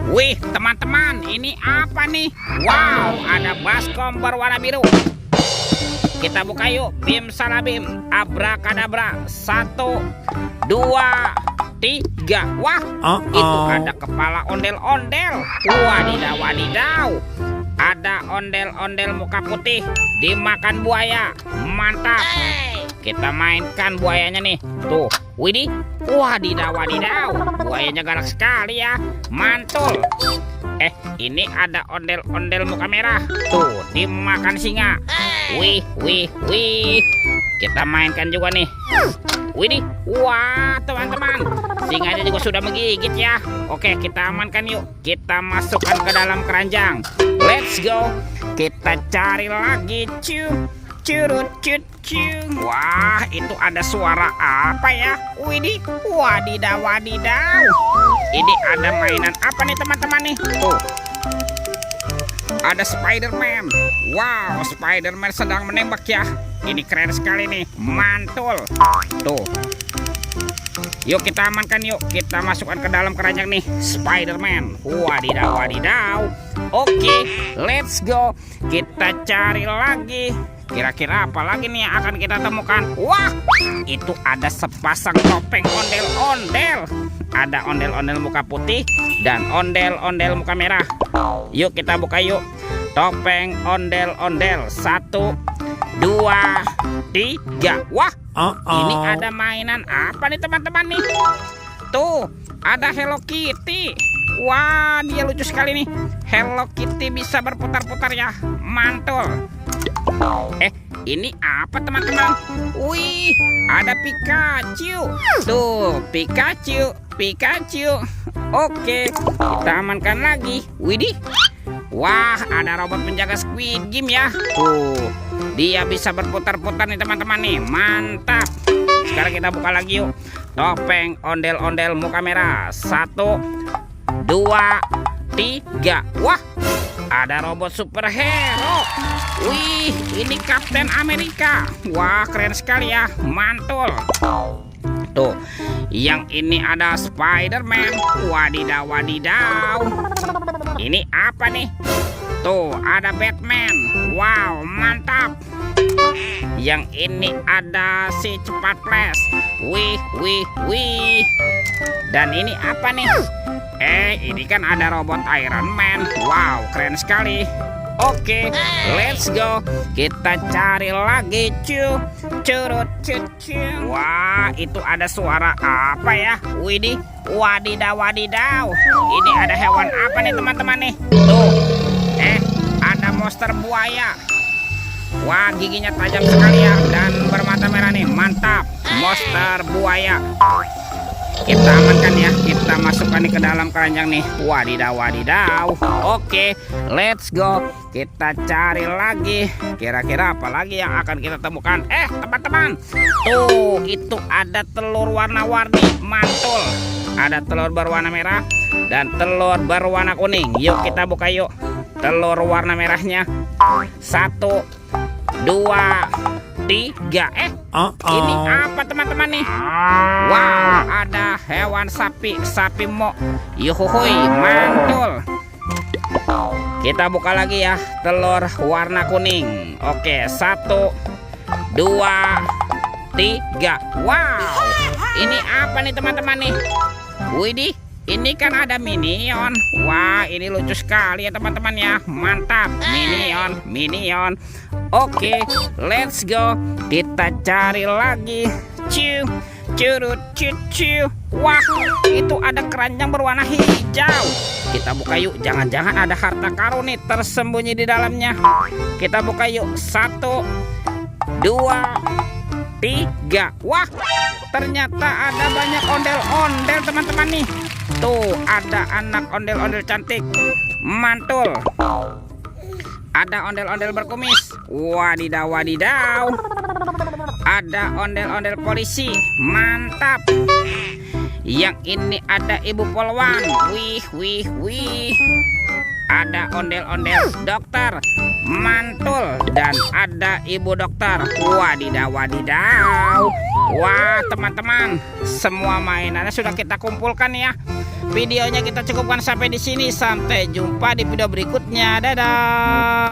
Wih, teman-teman, ini apa nih? Wow, ada baskom berwarna biru. Kita buka yuk. Bim salabim, abrakadabra. 1, 2, 3. Wah, itu ada kepala ondel-ondel. Wadidaw, wadidaw. Ada ondel-ondel muka putih dimakan buaya. Mantap. Kita mainkan buayanya nih. Tuh, widih. Wadidaw, wadidaw. Buayanya galak sekali ya. Mantul. Ini ada ondel-ondel muka merah. Tuh, dimakan singa. Wih, wih, wih. Kita mainkan juga nih. Widih. Wah, teman-teman. Singanya juga sudah menggigit ya. Oke, kita amankan yuk. Kita masukkan ke dalam keranjang. Let's go. Kita cari lagi. Curut, cut, wah, itu ada suara apa ya? Widih, wadidaw, wadidaw. Ini ada mainan apa nih teman-teman nih? Tuh, ada Spider-Man. Wow, Spider-Man sedang menembak ya. Ini keren sekali nih, mantul. Tuh, yuk kita amankan yuk. Kita masukkan ke dalam keranjang nih, Spider-Man. Wadidaw, wadidaw. Oke, let's go. Kita cari lagi. Kira-kira apa lagi nih yang akan kita temukan? Wah, itu ada sepasang topeng ondel-ondel. Ada ondel-ondel muka putih dan ondel-ondel muka merah. Yuk kita buka yuk. Topeng ondel-ondel. 1, 2, 3. Wah, ini ada mainan apa nih teman-teman nih? Tuh, ada Hello Kitty. Wah, dia lucu sekali nih. Hello Kitty bisa berputar-putar ya. Mantul. Ini apa teman-teman? Wih, ada Pikachu. Tuh, Pikachu, Pikachu. Oke, kita amankan lagi. Widih. Wah, ada robot penjaga Squid Game ya. Tuh, dia bisa berputar-putar nih teman-teman nih. Mantap. Sekarang kita buka lagi yuk. Topeng ondel-ondel muka merah. 1, 2, 3. Wah, ada robot superhero. Wih, ini Kapten Amerika. Wah, keren sekali ya. Mantul. Tuh, yang ini ada Spider-Man. Wadidaw, wadidaw. Ini apa nih? Tuh, ada Batman. Wow, mantap. Yang ini ada si cepat flash. Wih, wih, wih. Dan ini apa nih? Ini kan ada robot Iron Man. Wow, keren sekali. Oke, let's go. Kita cari lagi. Curut, wah, itu ada suara apa ya? Widih, wadidaw, wadidaw. Ini ada hewan apa nih teman-teman nih? Tuh, ada monster buaya. Wah, giginya tajam sekali ya dan bermata merah nih. Mantap, monster buaya. Kita amankan ya. Kita masukkan nih ke dalam keranjang nih. Wadidaw, wadidaw. Oke, let's go. Kita cari lagi. Kira-kira apa lagi yang akan kita temukan? Teman-teman, tuh, itu ada telur warna-warni. Mantul. Ada telur berwarna merah dan telur berwarna kuning. Yuk kita buka yuk. Telur warna merahnya. 1, 2, 3. Ini apa teman-teman nih? Wow, ada hewan sapi mo. Yuhuhui, mantul. Kita buka lagi ya. Telur warna kuning. Oke, 1, 2, 3. Wow, ini apa nih teman-teman nih? Widih, ini kan ada Minion. Wah, ini lucu sekali ya teman-teman ya. Mantap, Minion. Oke, let's go. Kita cari lagi. Curut, wah, itu ada keranjang berwarna hijau. Kita buka yuk. Jangan-jangan ada harta karun nih tersembunyi di dalamnya. Kita buka yuk. 1, 2, 3. Wah, ternyata ada banyak ondel-ondel teman-teman nih. Tuh, ada anak ondel-ondel cantik. Mantul. Ada ondel-ondel berkumis. Wadidaw, wadidaw. Ada ondel-ondel polisi. Mantap. Yang ini ada ibu polwan. Wih, wih, wih. Ada ondel-ondel dokter. Mantul. Dan ada ibu dokter. Wadidaw, wadidaw. Wah, teman-teman, semua mainannya sudah kita kumpulkan ya. videonya kita cukupkan sampai di sini. Sampai jumpa di video berikutnya. Dadah.